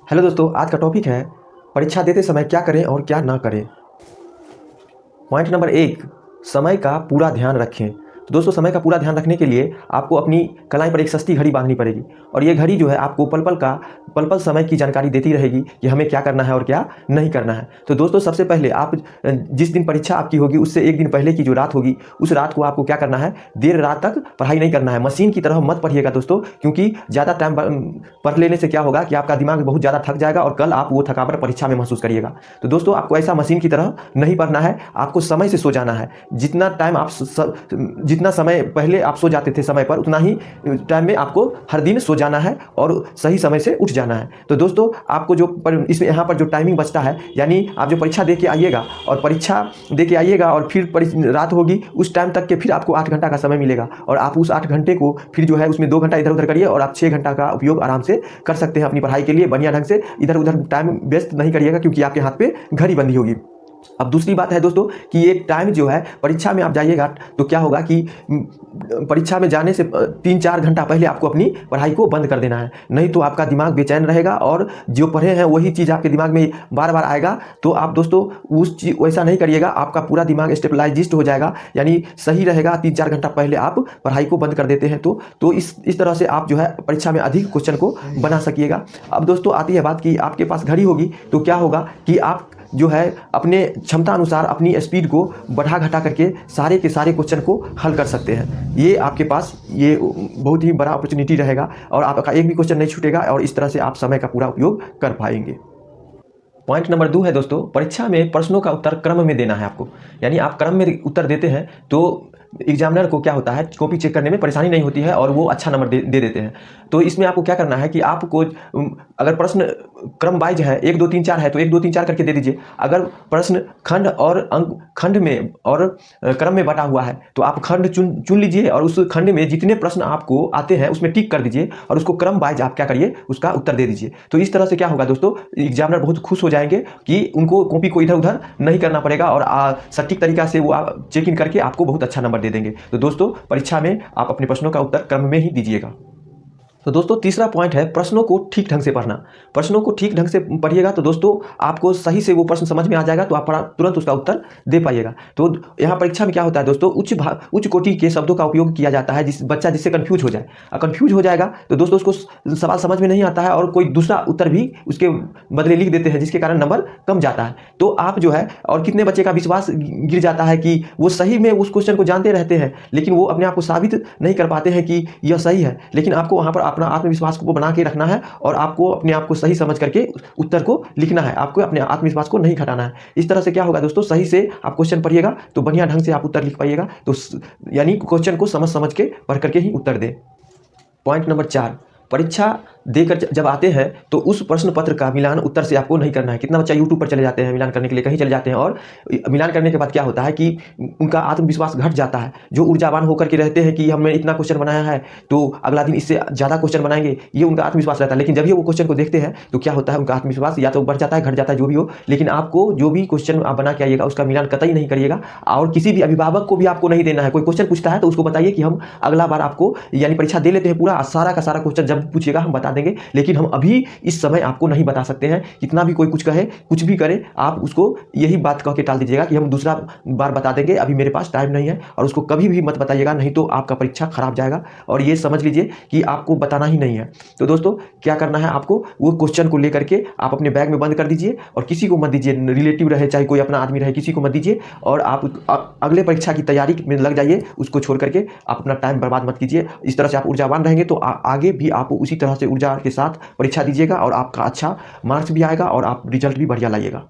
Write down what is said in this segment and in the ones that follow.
Hello दोस्तों, आज का टॉपिक है परीक्षा देते समय क्या करें और क्या ना करें। पॉइंट नंबर 1, समय का पूरा ध्यान रखें। तो दोस्तों, समय का पूरा ध्यान रखने के लिए आपको अपनी कलाई पर एक सस्ती घड़ी बांधनी पड़ेगी और ये घड़ी जो है आपको पल पल समय की जानकारी देती रहेगी कि हमें क्या करना है और क्या नहीं करना है। तो दोस्तों, सबसे पहले आप जिस दिन परीक्षा आपकी होगी उससे एक दिन पहले की जो रात होगी उस रात को आपको क्या करना है, देर रात तक पढ़ाई नहीं करना है। मशीन की तरह मत पढ़िएगा दोस्तों, क्योंकि ज़्यादा टाइम पढ़ लेने से क्या होगा कि आपका दिमाग बहुत ज़्यादा थक जाएगा और कल आप वो थकावट परीक्षा में महसूस करिएगा। तो दोस्तों, आपको ऐसा मशीन की तरह नहीं पढ़ना है, आपको समय से सो जाना है। जितना समय पहले आप सो जाते थे समय पर, उतना ही टाइम में आपको हर दिन सो जाना है और सही समय से उठ जाना है। तो दोस्तों, आपको जो इसमें यहाँ पर जो टाइमिंग बचता है, यानी आप जो परीक्षा दे के आइएगा और फिर रात होगी, उस टाइम तक के फिर आपको 8 घंटा का समय मिलेगा और आप उस 8 घंटे को फिर जो है उसमें 2 घंटा इधर उधर करिए और आप 6 घंटा का उपयोग आराम से कर सकते हैं अपनी पढ़ाई के लिए बढ़िया ढंग से। इधर उधर टाइम वेस्ट नहीं करिएगा, क्योंकि आपके हाथ पे घड़ी बंधी होगी। अब दूसरी बात है दोस्तों कि एक टाइम जो है परीक्षा में आप जाइएगा तो क्या होगा कि परीक्षा में जाने से 3-4 घंटा पहले आपको अपनी पढ़ाई को बंद कर देना है, नहीं तो आपका दिमाग बेचैन रहेगा और जो पढ़े हैं वही चीज़ आपके दिमाग में बार बार आएगा। तो आप दोस्तों उस चीज़ वैसा नहीं करिएगा, आपका पूरा दिमाग स्टेबलाइज्ड हो जाएगा, यानी सही रहेगा। 3-4 घंटा पहले आप पढ़ाई को बंद कर देते हैं तो इस तरह से आप जो है परीक्षा में अधिक क्वेश्चन को बना सकिएगा। अब दोस्तों आती है बात कि आपके पास घड़ी होगी तो क्या होगा कि आप जो है अपने क्षमता अनुसार अपनी स्पीड को बढ़ा घटा करके सारे के सारे क्वेश्चन को हल कर सकते हैं। ये आपके पास ये बहुत ही बड़ा अपॉर्चुनिटी रहेगा और आपका एक भी क्वेश्चन नहीं छूटेगा और इस तरह से आप समय का पूरा उपयोग कर पाएंगे। पॉइंट नंबर 2 है दोस्तों, परीक्षा में प्रश्नों का उत्तर क्रम में देना है आपको, यानी आप क्रम में उत्तर देते हैं तो एग्जामिनर को क्या होता है, कॉपी चेक करने में परेशानी नहीं होती है और वो अच्छा नंबर दे देते हैं। तो इसमें आपको क्या करना है कि आपको अगर प्रश्न क्रम वाइज है 1 2 3 4 है तो 1 2 3 4 करके दे दीजिए। अगर प्रश्न खंड और अंक खंड में और क्रम में बटा हुआ है तो आप खंड चुन लीजिए और उस खंड में जितने प्रश्न आपको आते हैं उसमें टिक कर दीजिए और उसको क्रम वाइज आप क्या करिए, उसका उत्तर दे दीजिए। तो इस तरह से क्या होगा दोस्तों, एग्जामिनर बहुत खुश हो जाएंगे कि उनको कॉपी को इधर उधर नहीं करना पड़ेगा और सटीक तरीका से वो चेक इन करके आपको बहुत अच्छा नंबर दे देंगे। तो दोस्तों, परीक्षा में आप अपने प्रश्नों का उत्तर क्रम में ही दीजिएगा। तो दोस्तों तीसरा पॉइंट है प्रश्नों को ठीक ढंग से पढ़ना। प्रश्नों को ठीक ढंग से पढ़िएगा तो दोस्तों आपको सही से वो प्रश्न समझ में आ जाएगा, तो आप तुरंत उसका उत्तर दे पाइएगा। तो यहाँ परीक्षा में क्या होता है दोस्तों, उच्च कोटि के शब्दों का उपयोग किया जाता है जिससे कंफ्यूज हो जाए। कंफ्यूज हो जाएगा तो दोस्तों उसको सवाल समझ में नहीं आता है और कोई दूसरा उत्तर भी उसके बदले लिख देते हैं, जिसके कारण नंबर कम जाता है। तो आप जो है, और कितने बच्चे का विश्वास गिर जाता है कि वो सही में उस क्वेश्चन को जानते रहते हैं लेकिन वो अपने आप को साबित नहीं कर पाते हैं कि यह सही है। लेकिन आपको वहाँ पर अपना आत्मविश्वास को बना के रखना है और आपको अपने आप को सही समझ करके उत्तर को लिखना है, आपको अपने आत्मविश्वास को नहीं घटाना है। इस तरह से क्या होगा दोस्तों, सही से आप क्वेश्चन पढ़िएगा तो बढ़िया ढंग से आप उत्तर लिख पाइएगा। तो यानी क्वेश्चन को समझ समझ के पढ़ करके ही उत्तर दें। पॉइंट नंबर 4, परीक्षा देकर जब आते हैं तो उस प्रश्न पत्र का मिलान उत्तर से आपको नहीं करना है। कितना बच्चा यूट्यूब पर चले जाते हैं मिलान करने के लिए, कहीं चले जाते हैं और मिलान करने के बाद क्या होता है कि उनका आत्मविश्वास घट जाता है। जो ऊर्जावान होकर के रहते हैं कि हमने इतना क्वेश्चन बनाया है तो अगला दिन इससे ज़्यादा क्वेश्चन बनाएंगे, ये उनका आत्मविश्वास रहता है। लेकिन जब भी वो क्वेश्चन को देखते हैं तो क्या होता है, उनका आत्मविश्वास या तो बढ़ जाता है, घट जाता है, जो भी हो। लेकिन आपको जो भी क्वेश्चन आप बना के आइएगा उसका मिलान कतई नहीं करिएगा और किसी भी अभिभावक को भी आपको नहीं देना है। कोई क्वेश्चन पूछता है तो उसको बताइए कि हम अगला बार आपको यानी परीक्षा दे लेते हैं पूरा, सारा का सारा क्वेश्चन जब पूछिएगा हम बता देंगे, लेकिन हम अभी इस समय आपको नहीं बता सकते हैं। कितना भी कोई कुछ कहे, कुछ भी करे, आप उसको यही बात कह के टाल दीजिएगा कि हम दूसरा बार बता देंगे, अभी मेरे पास टाइम नहीं है। और उसको कभी भी मत बताइएगा, नहीं तो आपका परीक्षा खराब जाएगा और ये समझ लीजिए कि आपको बताना ही नहीं है। तो दोस्तों क्या करना है, आपको वो क्वेश्चन को लेकर के आप अपने बैग में बंद कर दीजिए और किसी को मत दीजिए, रिलेटिव रहे चाहे कोई अपना आदमी रहे, किसी को मत दीजिए और आप अगले परीक्षा की तैयारी में लग जाइए। उसको छोड़ करके आप अपना टाइम बर्बाद मत कीजिए। इस तरह से आप ऊर्जावान रहेंगे तो आगे भी आप उसी तरह से ऊर्जा के साथ परीक्षा दीजिएगा और आपका अच्छा मार्क्स भी आएगा और आप रिजल्ट भी बढ़िया लाइएगा।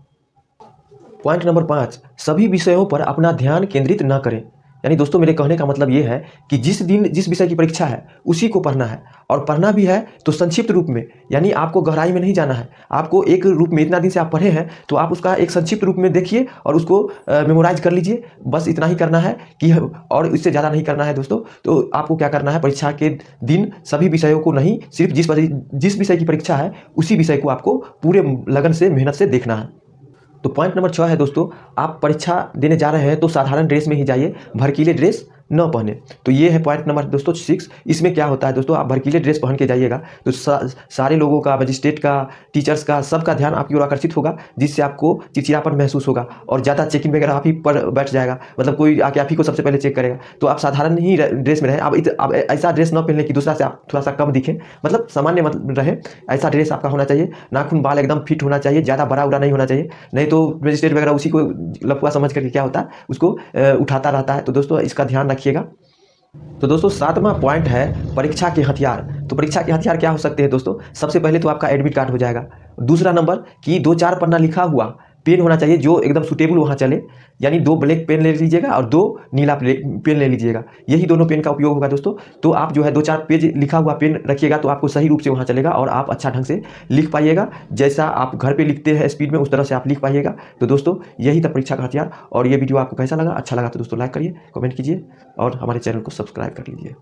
पॉइंट नंबर 5, सभी विषयों पर अपना ध्यान केंद्रित न करें। यानी दोस्तों मेरे कहने का मतलब ये है कि जिस दिन जिस विषय की परीक्षा है उसी को पढ़ना है और पढ़ना भी है तो संक्षिप्त रूप में, यानी आपको गहराई में नहीं जाना है। आपको एक रूप में, इतना दिन से आप पढ़े हैं तो आप उसका एक संक्षिप्त रूप में देखिए और उसको मेमोराइज कर लीजिए। बस इतना ही करना है कि और इससे ज़्यादा नहीं करना है दोस्तों। तो आपको क्या करना है, परीक्षा के दिन सभी विषयों को नहीं, सिर्फ जिस विषय की परीक्षा है उसी विषय को आपको पूरे लगन से, मेहनत से देखना है। तो पॉइंट नंबर 6 है दोस्तों, आप परीक्षा देने जा रहे हैं तो साधारण ड्रेस में ही जाइए, भड़कीले ड्रेस न पहने। तो ये है पॉइंट नंबर दोस्तों 6। इसमें क्या होता है दोस्तों, आप भड़कीले ड्रेस पहन के जाइएगा तो सारे लोगों का, मजिस्ट्रेट का, टीचर्स का, सबका ध्यान आपकी ओर आकर्षित होगा, जिससे आपको चिड़चिड़ापन महसूस होगा और ज़्यादा चेकिंग वगैरह आप ही पर बैठ जाएगा, मतलब कोई आके आप ही को सबसे पहले चेक करेगा। तो आप साधारण ही ड्रेस में रहें, आप ऐसा ड्रेस न पहन लें कि दूसरा से आप थोड़ा सा कम दिखें, मतलब सामान्य रहे, ऐसा ड्रेस आपका होना चाहिए। नाखून बाल एकदम फिट होना चाहिए, ज़्यादा बड़ा उड़ा नहीं होना चाहिए, नहीं तो मजिस्ट्रेट वगैरह उसी को लफुआ समझ करके क्या होता है उसको उठाता रहता है। तो दोस्तों इसका ध्यान रखिएगा। तो दोस्तों 7वां पॉइंट है परीक्षा के हथियार। तो परीक्षा के हथियार क्या हो सकते हैं दोस्तों, सबसे पहले तो आपका एडमिट कार्ड हो जाएगा। दूसरा नंबर कि 2-4 पन्ना लिखा हुआ पेन होना चाहिए जो एकदम सूटेबल वहाँ चले, यानी 2 ब्लैक पेन ले लीजिएगा और 2 नीला पेन ले लीजिएगा, यही दोनों पेन का उपयोग होगा दोस्तों। तो आप जो है 2-4 पेज लिखा हुआ पेन रखिएगा तो आपको सही रूप से वहाँ चलेगा और आप अच्छा ढंग से लिख पाइएगा, जैसा आप घर पे लिखते हैं स्पीड में उस तरह से आप लिख पाइएगा। तो दोस्तों यही था परीक्षा का हथियार। और ये वीडियो आपको कैसा लगा, अच्छा लगा तो दोस्तों लाइक करिए, कमेंट कीजिए और हमारे चैनल को सब्सक्राइब कर लीजिए।